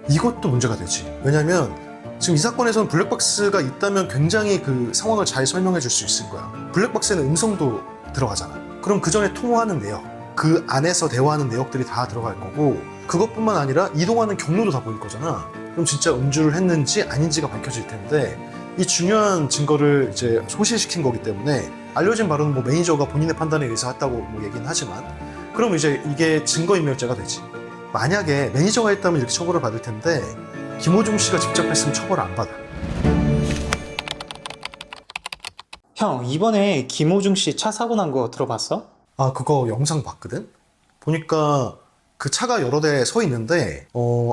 이것도 문제가 되지. 왜냐면 지금 이 사건에서는 블랙박스가 있다면 굉장히 그 상황을 잘 설명해 줄 수 있을 거야. 블랙박스에는 음성도 들어가잖아. 그럼 그 전에 통화하는 내역, 그 안에서 대화하는 내역들이 다 들어갈 거고, 그것뿐만 아니라 이동하는 경로도 다 보일 거잖아. 그럼 진짜 음주를 했는지 아닌지가 밝혀질 텐데, 이 중요한 증거를 이제 소실시킨 거기 때문에 알려진 바로는 뭐 매니저가 본인의 판단에 의해서 했다고 뭐 얘기는 하지만, 그럼 이제 이게 증거인멸죄가 되지. 만약에 매니저가 했다면 이렇게 처벌을 받을 텐데 김호중 씨가 직접 했으면 처벌을 안 받아. 형, 이번에 김호중 씨 차 사고 난 거 들어봤어? 아, 그거 영상 봤거든? 보니까 그 차가 여러 대 서 있는데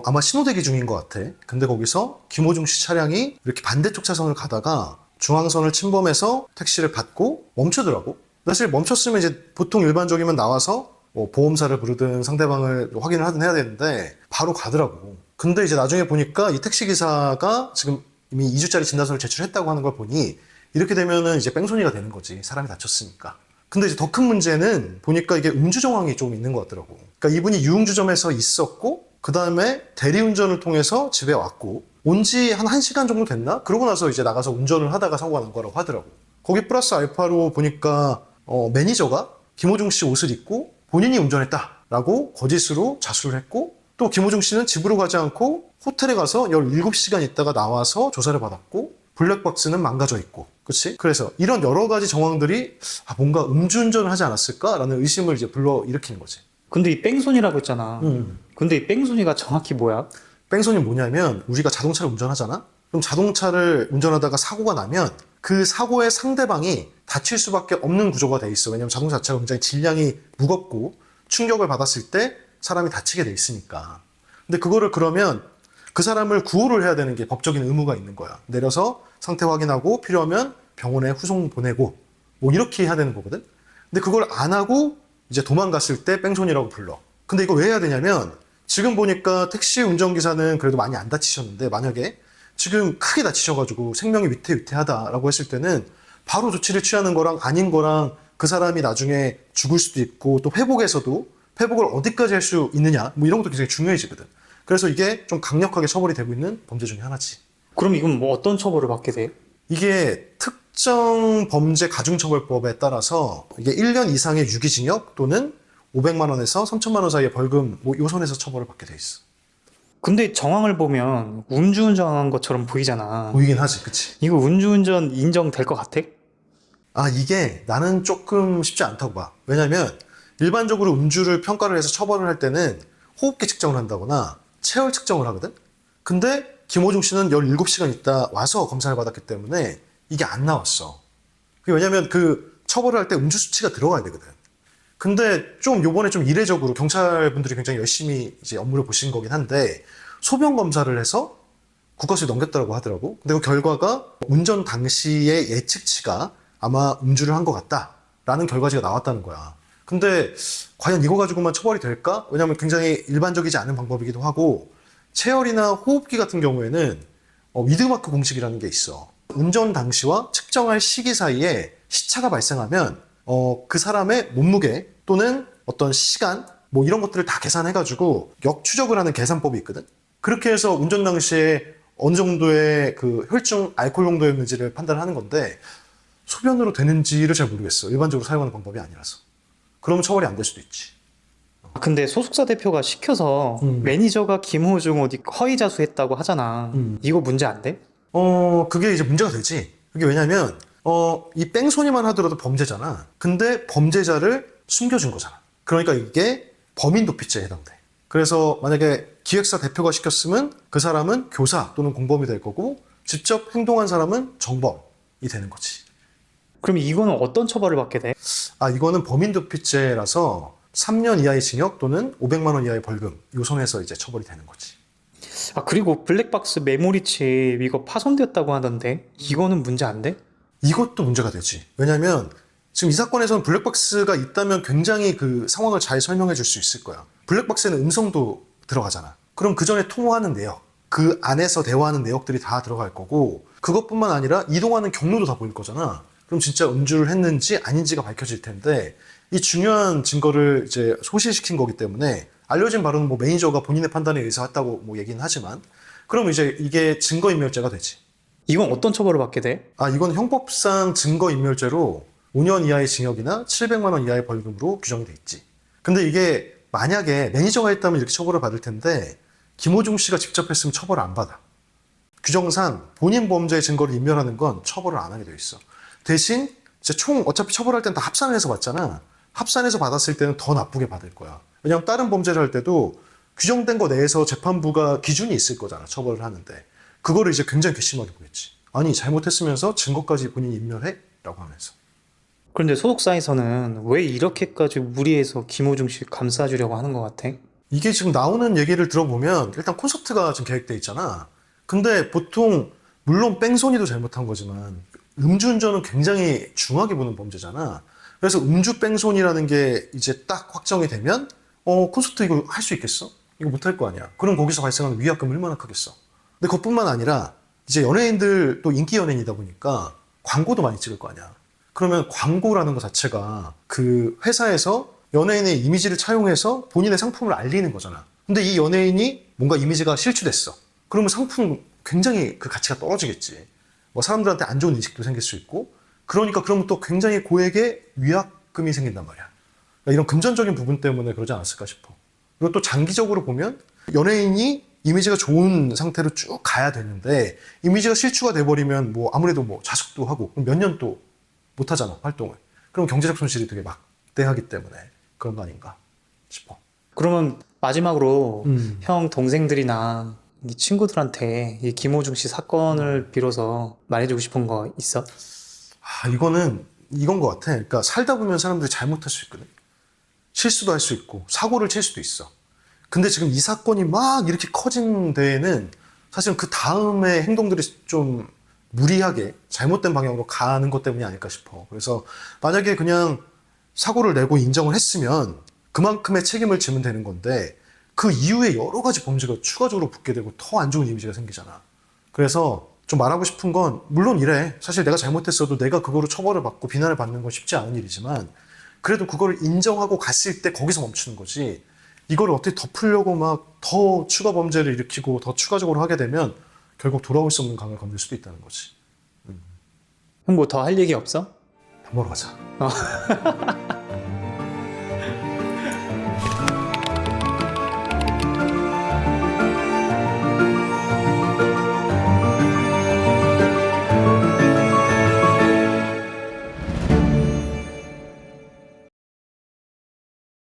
아마 신호대기 중인 것 같아. 근데 거기서 김호중 씨 차량이 이렇게 반대쪽 차선을 가다가 중앙선을 침범해서 택시를 받고 멈추더라고. 사실 멈췄으면 이제 보통 일반적이면 나와서 뭐 보험사를 부르든 상대방을 확인을 하든 해야 되는데 바로 가더라고. 근데 이제 나중에 보니까 이 택시기사가 지금 이미 2주짜리 진단서를 제출했다고 하는 걸 보니 이렇게 되면은 이제 뺑소니가 되는 거지. 사람이 다쳤으니까. 근데 이제 더 큰 문제는 보니까 이게 음주 정황이 좀 있는 것 같더라고. 그러니까 이분이 유흥주점에서 있었고 그 다음에 대리운전을 통해서 집에 왔고 온 지 한 1시간 정도 됐나? 그러고 나서 이제 나가서 운전을 하다가 사고가 난 거라고 하더라고. 거기 플러스 알파로 보니까 매니저가 김호중 씨 옷을 입고 본인이 운전했다라고 거짓으로 자수를 했고, 또 김호중 씨는 집으로 가지 않고 호텔에 가서 17시간 있다가 나와서 조사를 받았고, 블랙박스는 망가져 있고, 그치? 그래서 이런 여러 가지 정황들이 뭔가 음주운전을 하지 않았을까라는 의심을 이제 불러일으키는 거지. 근데 이 뺑소니라고 했잖아. 근데 이 뺑소니가 정확히 뭐야? 뺑소니는 뭐냐면 우리가 자동차를 운전하잖아? 그럼 자동차를 운전하다가 사고가 나면 그 사고의 상대방이 다칠 수밖에 없는 구조가 돼 있어. 왜냐면 자동차 자체가 굉장히 질량이 무겁고 충격을 받았을 때 사람이 다치게 돼 있으니까. 근데 그거를 그러면 그 사람을 구호를 해야 되는 게 법적인 의무가 있는 거야. 내려서 상태 확인하고 필요하면 병원에 후송 보내고 뭐 이렇게 해야 되는 거거든. 근데 그걸 안 하고 이제 도망갔을 때 뺑소니라고 불러. 근데 이거 왜 해야 되냐면 지금 보니까 택시 운전기사는 그래도 많이 안 다치셨는데, 만약에 지금 크게 다치셔가지고 생명이 위태위태하다라고 했을 때는 바로 조치를 취하는 거랑 아닌 거랑 그 사람이 나중에 죽을 수도 있고, 또 회복에서도 회복을 어디까지 할 수 있느냐 뭐 이런 것도 굉장히 중요해지거든. 그래서 이게 좀 강력하게 처벌이 되고 있는 범죄 중에 하나지. 그럼 이건 뭐 어떤 처벌을 받게 돼? 이게 특정 범죄 가중처벌법에 따라서 이게 1년 이상의 유기징역 또는 500만 원에서 3천만 원 사이의 벌금 뭐 요 선에서 처벌을 받게 돼 있어. 근데 정황을 보면 음주운전한 것처럼 보이잖아. 보이긴 하지, 그치? 이거 음주운전 인정될 것 같아? 아, 이게 나는 조금 쉽지 않다고 봐. 왜냐면 일반적으로 음주를 평가를 해서 처벌을 할 때는 호흡기 측정을 한다거나 체열 측정을 하거든? 근데 김호중 씨는 17시간 있다 와서 검사를 받았기 때문에 이게 안 나왔어. 그게 왜냐면 그 처벌을 할 때 음주 수치가 들어가야 되거든. 근데 좀 요번에 좀 이례적으로 경찰분들이 굉장히 열심히 이제 업무를 보신 거긴 한데 소변 검사를 해서 국과수에 넘겼다고 하더라고. 근데 그 결과가 운전 당시의 예측치가 아마 음주를 한 것 같다라는 결과지가 나왔다는 거야. 근데 과연 이거 가지고만 처벌이 될까? 왜냐면 굉장히 일반적이지 않은 방법이기도 하고, 체열이나 호흡기 같은 경우에는 위드마크 공식이라는 게 있어. 운전 당시와 측정할 시기 사이에 시차가 발생하면 그 사람의 몸무게 또는 어떤 시간 뭐 이런 것들을 다 계산해가지고 역추적을 하는 계산법이 있거든. 그렇게 해서 운전 당시에 어느 정도의 그 혈중 알코올 농도였는지를 판단하는 건데 소변으로 되는지를 잘 모르겠어. 일반적으로 사용하는 방법이 아니라서. 그러면 처벌이 안 될 수도 있지. 근데 소속사 대표가 시켜서 매니저가 김호중 어디 허위자수했다고 하잖아. 이거 문제 안 돼? 그게 이제 문제가 되지. 그게 왜냐면 이 뺑소니만 하더라도 범죄잖아. 근데 범죄자를 숨겨준 거잖아. 그러니까 이게 범인도피죄에 해당돼. 그래서 만약에 기획사 대표가 시켰으면 그 사람은 교사 또는 공범이 될 거고, 직접 행동한 사람은 정범이 되는 거지. 그럼 이거는 어떤 처벌을 받게 돼? 아, 이거는 범인도피죄라서 3년 이하의 징역 또는 500만 원 이하의 벌금 요 선에서 이제 처벌이 되는 거지. 아, 그리고 블랙박스 메모리 칩 이거 파손되었다고 하던데 이거는 문제 안 돼? 이것도 문제가 되지. 왜냐면 지금 이 사건에서는 블랙박스가 있다면 굉장히 그 상황을 잘 설명해 줄 수 있을 거야. 블랙박스에는 음성도 들어가잖아. 그럼 그 전에 통화하는 내역, 그 안에서 대화하는 내역들이 다 들어갈 거고, 그것뿐만 아니라 이동하는 경로도 다 보일 거잖아. 그럼 진짜 음주를 했는지 아닌지가 밝혀질 텐데, 이 중요한 증거를 이제 소실시킨 거기 때문에 알려진 바로는 뭐 매니저가 본인의 판단에 의해서 했다고 뭐 얘기는 하지만 그럼 이제 이게 증거인멸죄가 되지. 이건 어떤 처벌을 받게 돼? 이건 형법상 증거인멸죄로 5년 이하의 징역이나 700만 원 이하의 벌금으로 규정이 돼 있지. 근데 이게 만약에 매니저가 했다면 이렇게 처벌을 받을 텐데 김호중 씨가 직접 했으면 처벌을 안 받아. 규정상 본인 범죄의 증거를 인멸하는 건 처벌을 안 하게 돼 있어. 대신 이제 총 어차피 처벌할 땐 다 합산해서 받잖아. 합산해서 받았을 때는 더 나쁘게 받을 거야. 왜냐면 다른 범죄를 할 때도 규정된 거 내에서 재판부가 기준이 있을 거잖아. 처벌을 하는데. 그거를 이제 굉장히 괘씸하게 보겠지. 아니 잘못했으면서 증거까지 본인이 인멸해? 라고 하면서. 그런데 소속사에서는 왜 이렇게까지 무리해서 김호중 씨 감싸주려고 하는 것 같아? 이게 지금 나오는 얘기를 들어보면 일단 콘서트가 지금 계획돼 있잖아. 근데 보통 물론 뺑소니도 잘못한 거지만 음주운전은 굉장히 중하게 보는 범죄잖아. 그래서 음주 뺑소니라는 게 이제 딱 확정이 되면 콘서트 이거 할 수 있겠어? 이거 못할 거 아니야. 그럼 거기서 발생하는 위약금이 얼마나 크겠어. 근데 그것뿐만 아니라 이제 연예인들 또 인기 연예인이다 보니까 광고도 많이 찍을 거 아니야. 그러면 광고라는 것 자체가 그 회사에서 연예인의 이미지를 차용해서 본인의 상품을 알리는 거잖아. 근데 이 연예인이 뭔가 이미지가 실추됐어. 그러면 상품 굉장히 그 가치가 떨어지겠지. 뭐 사람들한테 안 좋은 인식도 생길 수 있고. 그러니까 그러면 또 굉장히 고액의 위약금이 생긴단 말이야. 그러니까 이런 금전적인 부분 때문에 그러지 않았을까 싶어. 그리고 또 장기적으로 보면 연예인이 이미지가 좋은 상태로 쭉 가야 되는데 이미지가 실추가 돼버리면 뭐 아무래도 뭐 자숙도 하고 몇 년 또 못하잖아 활동을. 그럼 경제적 손실이 되게 막대하기 때문에 그런 거 아닌가 싶어. 그러면 마지막으로 형 동생들이나 이 친구들한테 이 김호중 씨 사건을 빌어서 말해주고 싶은 거 있어? 이거는 이건 것 같아. 그러니까 살다 보면 사람들이 잘못할 수 있거든. 실수도 할 수 있고 사고를 칠 수도 있어. 근데 지금 이 사건이 막 이렇게 커진 데에는 사실은 그 다음에 행동들이 좀 무리하게 잘못된 방향으로 가는 것 때문이 아닐까 싶어. 그래서 만약에 그냥 사고를 내고 인정을 했으면 그만큼의 책임을 지면 되는 건데 그 이후에 여러 가지 범죄가 추가적으로 붙게 되고 더 안 좋은 이미지가 생기잖아. 그래서 좀 말하고 싶은 건 물론 이래. 사실 내가 잘못했어도 내가 그거로 처벌을 받고 비난을 받는 건 쉽지 않은 일이지만 그래도 그거를 인정하고 갔을 때 거기서 멈추는 거지. 이걸 어떻게 덮으려고 막 더 추가 범죄를 일으키고 더 추가적으로 하게 되면 결국 돌아올 수 없는 강을 건들 수도 있다는 거지. 형 뭐 더 할 얘기 없어? 밥 먹으러 가자.